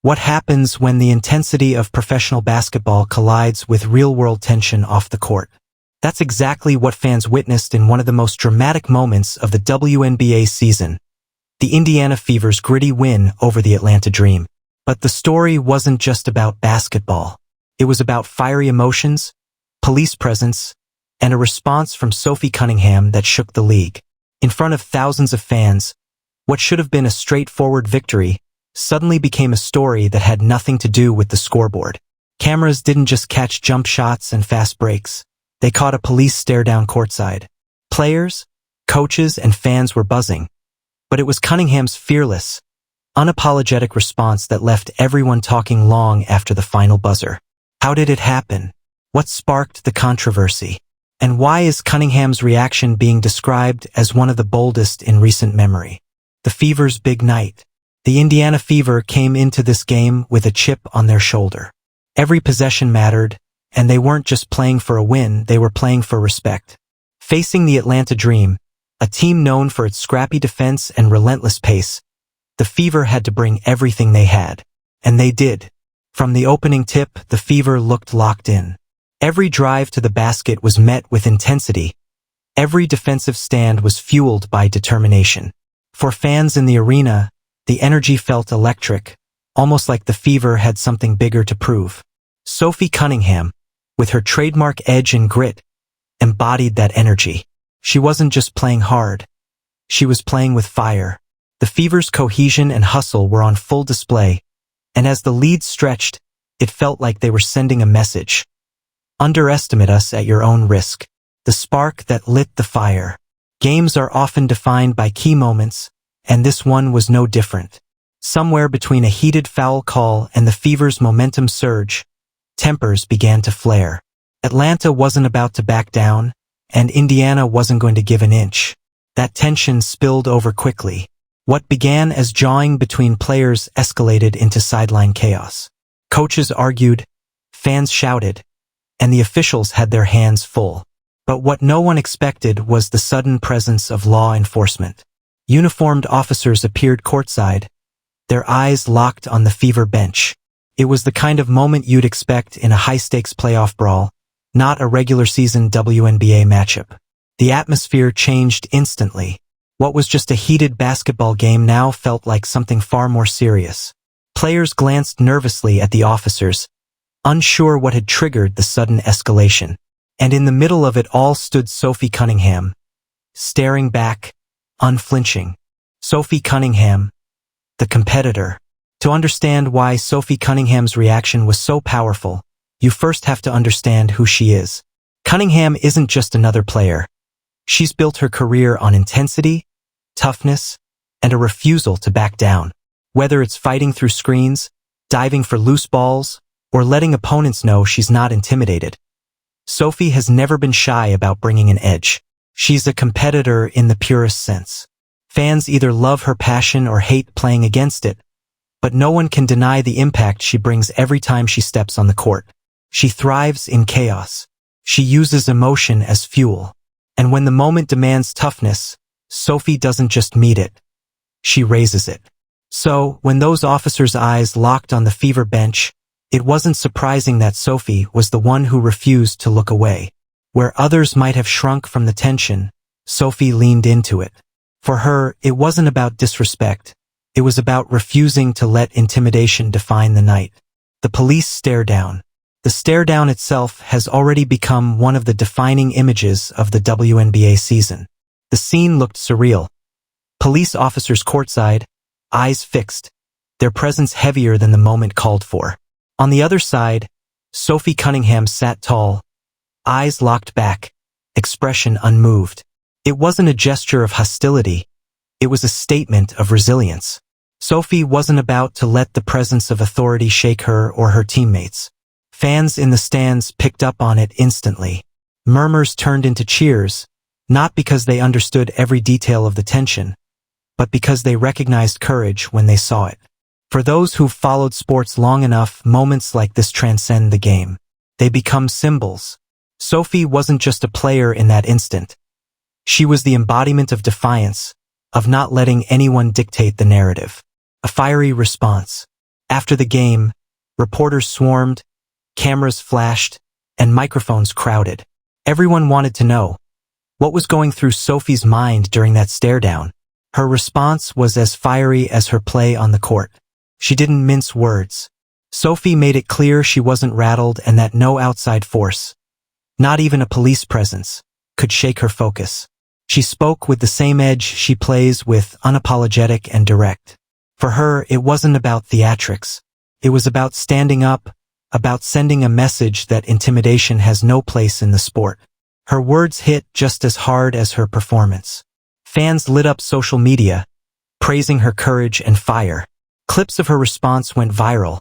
What happens when the intensity of professional basketball collides with real-world tension off the court? That's exactly what fans witnessed in one of the most dramatic moments of the WNBA season, the Indiana Fever's gritty win over the Atlanta Dream. But the story wasn't just about basketball. It was about fiery emotions, police presence, and a response from Sophie Cunningham that shook the league. In front of thousands of fans, what should have been a straightforward victory suddenly became a story that had nothing to do with the scoreboard. Cameras didn't just catch jump shots and fast breaks. They caught a police stare-down courtside. Players, coaches, and fans were buzzing. But it was Cunningham's fearless, unapologetic response that left everyone talking long after the final buzzer. How did it happen? What sparked the controversy? And why is Cunningham's reaction being described as one of the boldest in recent memory? The Fever's big night. The Indiana Fever came into this game with a chip on their shoulder. Every possession mattered, and they weren't just playing for a win, they were playing for respect. Facing the Atlanta Dream, a team known for its scrappy defense and relentless pace, the Fever had to bring everything they had. And they did. From the opening tip, the Fever looked locked in. Every drive to the basket was met with intensity. Every defensive stand was fueled by determination. For fans in the arena, the energy felt electric, almost like the Fever had something bigger to prove. Sophie Cunningham, with her trademark edge and grit, embodied that energy. She wasn't just playing hard. She was playing with fire. The Fever's cohesion and hustle were on full display, and as the lead stretched, it felt like they were sending a message. Underestimate us at your own risk. The spark that lit the fire. Games are often defined by key moments, and this one was no different. Somewhere between a heated foul call and the Fever's momentum surge, tempers began to flare. Atlanta wasn't about to back down, and Indiana wasn't going to give an inch. That tension spilled over quickly. What began as jawing between players escalated into sideline chaos. Coaches argued, fans shouted, and the officials had their hands full. But what no one expected was the sudden presence of law enforcement. Uniformed officers appeared courtside, their eyes locked on the Fever bench. It was the kind of moment you'd expect in a high-stakes playoff brawl, not a regular season WNBA matchup. The atmosphere changed instantly. What was just a heated basketball game now felt like something far more serious. Players glanced nervously at the officers, unsure what had triggered the sudden escalation. And in the middle of it all stood Sophie Cunningham, staring back, unflinching. Sophie Cunningham, the competitor. To understand why Sophie Cunningham's reaction was so powerful, you first have to understand who she is. Cunningham isn't just another player. She's built her career on intensity, toughness, and a refusal to back down. Whether it's fighting through screens, diving for loose balls, or letting opponents know she's not intimidated, Sophie has never been shy about bringing an edge. She's a competitor in the purest sense. Fans either love her passion or hate playing against it, but no one can deny the impact she brings every time she steps on the court. She thrives in chaos. She uses emotion as fuel. And when the moment demands toughness, Sophie doesn't just meet it. She raises it. So, when those officers' eyes locked on the Fever bench, it wasn't surprising that Sophie was the one who refused to look away. Where others might have shrunk from the tension, Sophie leaned into it. For her, it wasn't about disrespect. It was about refusing to let intimidation define the night. The police stare-down. The stare-down itself has already become one of the defining images of the WNBA season. The scene looked surreal. Police officers courtside, eyes fixed, their presence heavier than the moment called for. On the other side, Sophie Cunningham sat tall, eyes locked back, expression unmoved. It wasn't a gesture of hostility. It was a statement of resilience. Sophie wasn't about to let the presence of authority shake her or her teammates. Fans in the stands picked up on it instantly. Murmurs turned into cheers, not because they understood every detail of the tension, but because they recognized courage when they saw it. For those who've followed sports long enough, moments like this transcend the game. They become symbols. Sophie wasn't just a player in that instant. She was the embodiment of defiance, of not letting anyone dictate the narrative. A fiery response. After the game, reporters swarmed, cameras flashed, and microphones crowded. Everyone wanted to know what was going through Sophie's mind during that stare-down. Her response was as fiery as her play on the court. She didn't mince words. Sophie made it clear she wasn't rattled and that no outside force, not even a police presence, could shake her focus. She spoke with the same edge she plays with, unapologetic and direct. For her, it wasn't about theatrics. It was about standing up, about sending a message that intimidation has no place in the sport. Her words hit just as hard as her performance. Fans lit up social media, praising her courage and fire. Clips of her response went viral,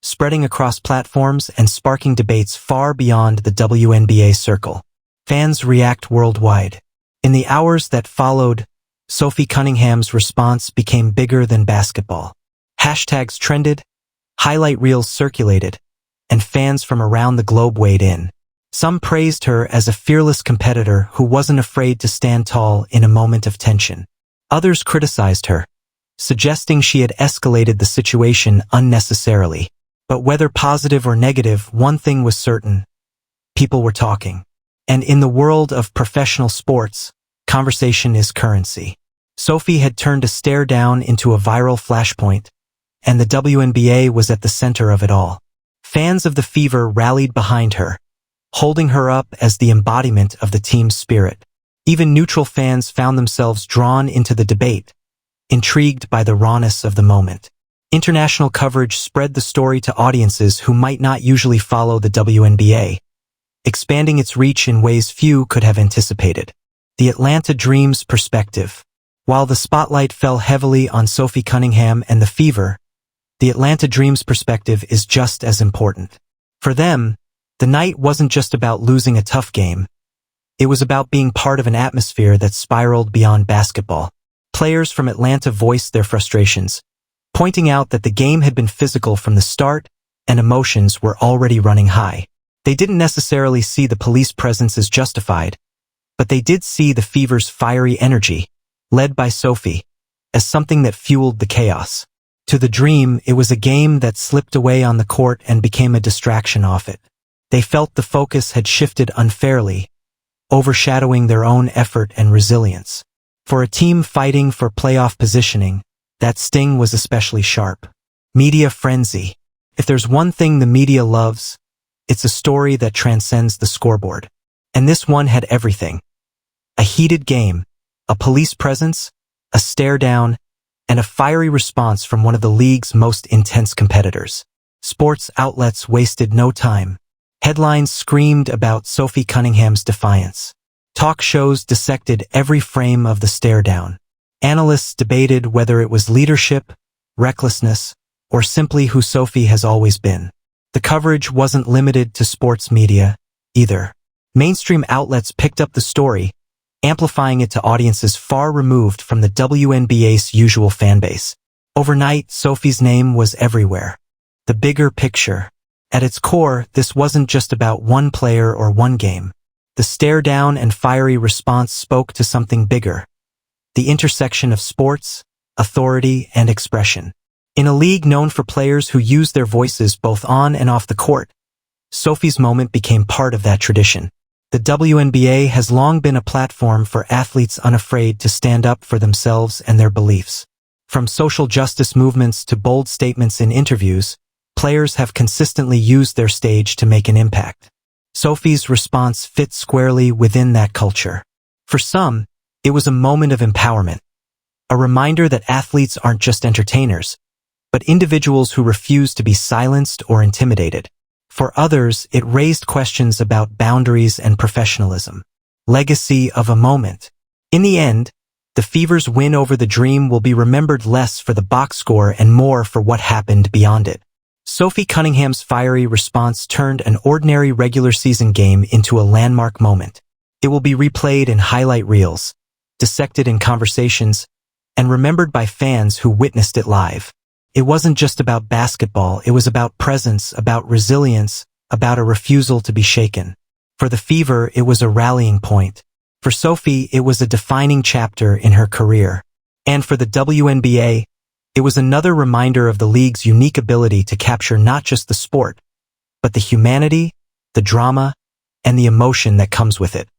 spreading across platforms and sparking debates far beyond the WNBA circle. Fans react worldwide. In the hours that followed, Sophie Cunningham's response became bigger than basketball. Hashtags trended, highlight reels circulated, and fans from around the globe weighed in. Some praised her as a fearless competitor who wasn't afraid to stand tall in a moment of tension. Others criticized her, suggesting she had escalated the situation unnecessarily. But whether positive or negative, one thing was certain: people were talking. And in the world of professional sports, conversation is currency. Sophie had turned a stare-down into a viral flashpoint, and the WNBA was at the center of it all. Fans of the Fever rallied behind her, holding her up as the embodiment of the team's spirit. Even neutral fans found themselves drawn into the debate, intrigued by the rawness of the moment. International coverage spread the story to audiences who might not usually follow the WNBA, expanding its reach in ways few could have anticipated. The Atlanta Dream's perspective. While the spotlight fell heavily on Sophie Cunningham and the Fever, the Atlanta Dream's perspective is just as important. For them, the night wasn't just about losing a tough game. It was about being part of an atmosphere that spiraled beyond basketball. Players from Atlanta voiced their frustrations, pointing out that the game had been physical from the start and emotions were already running high. They didn't necessarily see the police presence as justified, but they did see the Fever's fiery energy, led by Sophie, as something that fueled the chaos. To the Dream, it was a game that slipped away on the court and became a distraction off it. They felt the focus had shifted unfairly, overshadowing their own effort and resilience. For a team fighting for playoff positioning, that sting was especially sharp. Media frenzy. If there's one thing the media loves, it's a story that transcends the scoreboard. And this one had everything. A heated game, a police presence, a stare-down, and a fiery response from one of the league's most intense competitors. Sports outlets wasted no time. Headlines screamed about Sophie Cunningham's defiance. Talk shows dissected every frame of the stare-down. Analysts debated whether it was leadership, recklessness, or simply who Sophie has always been. The coverage wasn't limited to sports media, either. Mainstream outlets picked up the story, amplifying it to audiences far removed from the WNBA's usual fanbase. Overnight, Sophie's name was everywhere. The bigger picture. At its core, this wasn't just about one player or one game. The stare-down and fiery response spoke to something bigger. The intersection of sports, authority, and expression. In a league known for players who use their voices both on and off the court, Sophie's moment became part of that tradition. The WNBA has long been a platform for athletes unafraid to stand up for themselves and their beliefs. From social justice movements to bold statements in interviews, players have consistently used their stage to make an impact. Sophie's response fit squarely within that culture. For some, it was a moment of empowerment, a reminder that athletes aren't just entertainers, but individuals who refuse to be silenced or intimidated. For others, it raised questions about boundaries and professionalism. Legacy of a moment. In the end, the Fever's win over the Dream will be remembered less for the box score and more for what happened beyond it. Sophie Cunningham's fiery response turned an ordinary regular season game into a landmark moment. It will be replayed in highlight reels, dissected in conversations, and remembered by fans who witnessed it live. It wasn't just about basketball, it was about presence, about resilience, about a refusal to be shaken. For the Fever, it was a rallying point. For Sophie, it was a defining chapter in her career. And for the WNBA, It was another reminder of the league's unique ability to capture not just the sport, but the humanity, the drama, and the emotion that comes with it.